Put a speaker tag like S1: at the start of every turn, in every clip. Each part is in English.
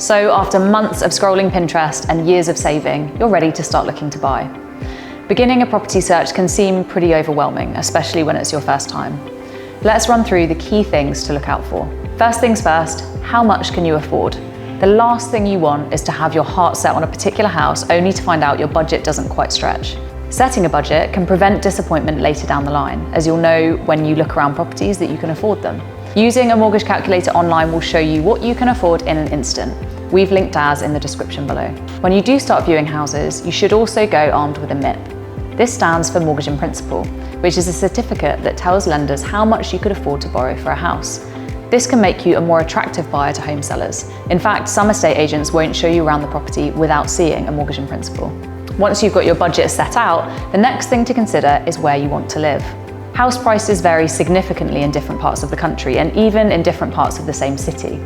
S1: So after months of scrolling Pinterest and years of saving, you're ready to start looking to buy. Beginning a property search can seem pretty overwhelming, especially when it's your first time. Let's run through the key things to look out for. First things first, how much can you afford? The last thing you want is to have your heart set on a particular house only to find out your budget doesn't quite stretch. Setting a budget can prevent disappointment later down the line, as you'll know when you look around properties that you can afford them. Using a mortgage calculator online will show you what you can afford in an instant. We've linked ours in the description below. When you do start viewing houses, you should also go armed with a MIP. This stands for Mortgage in Principle, which is a certificate that tells lenders how much you could afford to borrow for a house. This can make you a more attractive buyer to home sellers. In fact, some estate agents won't show you around the property without seeing a Mortgage in Principle. Once you've got your budget set out, the next thing to consider is where you want to live. House prices vary significantly in different parts of the country and even in different parts of the same city.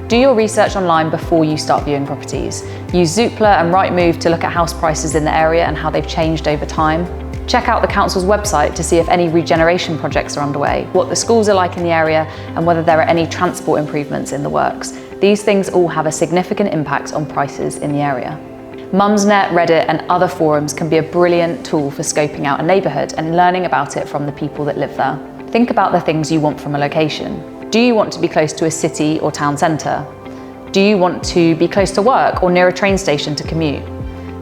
S1: Do your research online before you start viewing properties. Use Zoopla and Rightmove to look at house prices in the area and how they've changed over time. Check out the council's website to see if any regeneration projects are underway, what the schools are like in the area, and whether there are any transport improvements in the works. These things all have a significant impact on prices in the area. Mumsnet, Reddit, and other forums can be a brilliant tool for scoping out a neighbourhood and learning about it from the people that live there. Think about the things you want from a location. Do you want to be close to a city or town centre? Do you want to be close to work or near a train station to commute?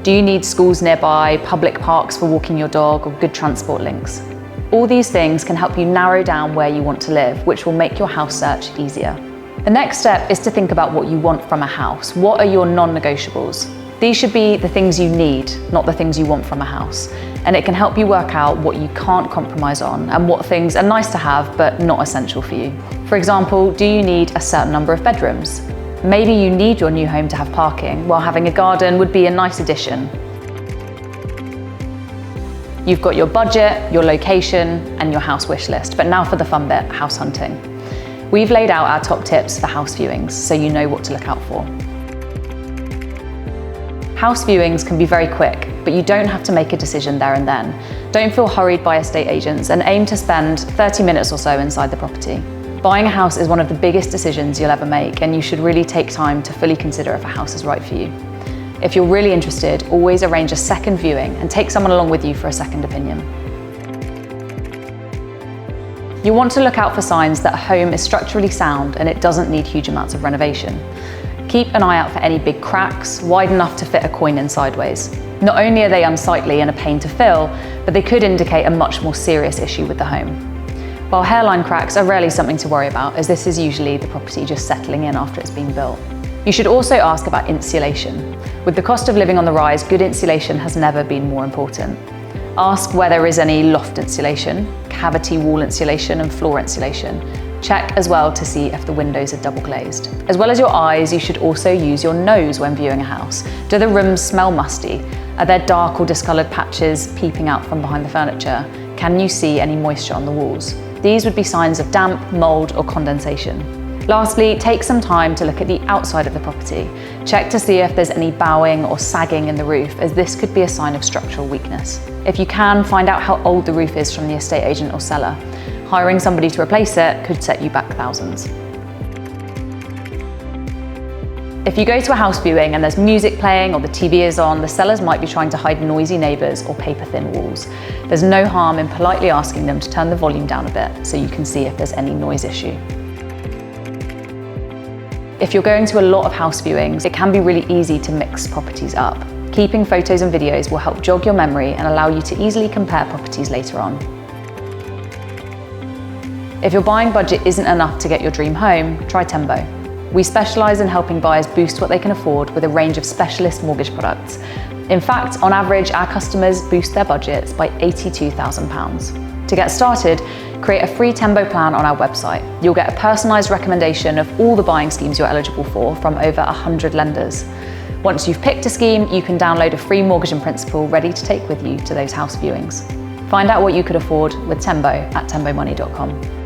S1: Do you need schools nearby, public parks for walking your dog, or good transport links? All these things can help you narrow down where you want to live, which will make your house search easier. The next step is to think about what you want from a house. What are your non-negotiables? These should be the things you need, not the things you want from a house. And it can help you work out what you can't compromise on and what things are nice to have but not essential for you. For example, do you need a certain number of bedrooms? Maybe you need your new home to have parking, while having a garden would be a nice addition. You've got your budget, your location, and your house wish list, but now for the fun bit, house hunting. We've laid out our top tips for house viewings, so you know what to look out for. House viewings can be very quick, but you don't have to make a decision there and then. Don't feel hurried by estate agents and aim to spend 30 minutes or so inside the property. Buying a house is one of the biggest decisions you'll ever make, and you should really take time to fully consider if a house is right for you. If you're really interested, always arrange a second viewing and take someone along with you for a second opinion. You want to look out for signs that a home is structurally sound and it doesn't need huge amounts of renovation. Keep an eye out for any big cracks, wide enough to fit a coin in sideways. Not only are they unsightly and a pain to fill, but they could indicate a much more serious issue with the home. While hairline cracks are rarely something to worry about, as this is usually the property just settling in after it's been built. You should also ask about insulation. With the cost of living on the rise, good insulation has never been more important. Ask where there is any loft insulation, cavity wall insulation, and floor insulation. Check as well to see if the windows are double glazed. As well as your eyes, you should also use your nose when viewing a house. Do the rooms smell musty? Are there dark or discoloured patches peeping out from behind the furniture? Can you see any moisture on the walls? These would be signs of damp, mould, or condensation. Lastly, take some time to look at the outside of the property. Check to see if there's any bowing or sagging in the roof, as this could be a sign of structural weakness. If you can, find out how old the roof is from the estate agent or seller. Hiring somebody to replace it could set you back thousands. If you go to a house viewing and there's music playing or the TV is on, the sellers might be trying to hide noisy neighbours or paper-thin walls. There's no harm in politely asking them to turn the volume down a bit so you can see if there's any noise issue. If you're going to a lot of house viewings, it can be really easy to mix properties up. Keeping photos and videos will help jog your memory and allow you to easily compare properties later on. If your buying budget isn't enough to get your dream home, try Tembo. We specialise in helping buyers boost what they can afford with a range of specialist mortgage products. In fact, on average, our customers boost their budgets by £82,000. To get started, create a free Tembo plan on our website. You'll get a personalised recommendation of all the buying schemes you're eligible for from over 100 lenders. Once you've picked a scheme, you can download a free Mortgage in Principle ready to take with you to those house viewings. Find out what you could afford with Tembo at tembomoney.com.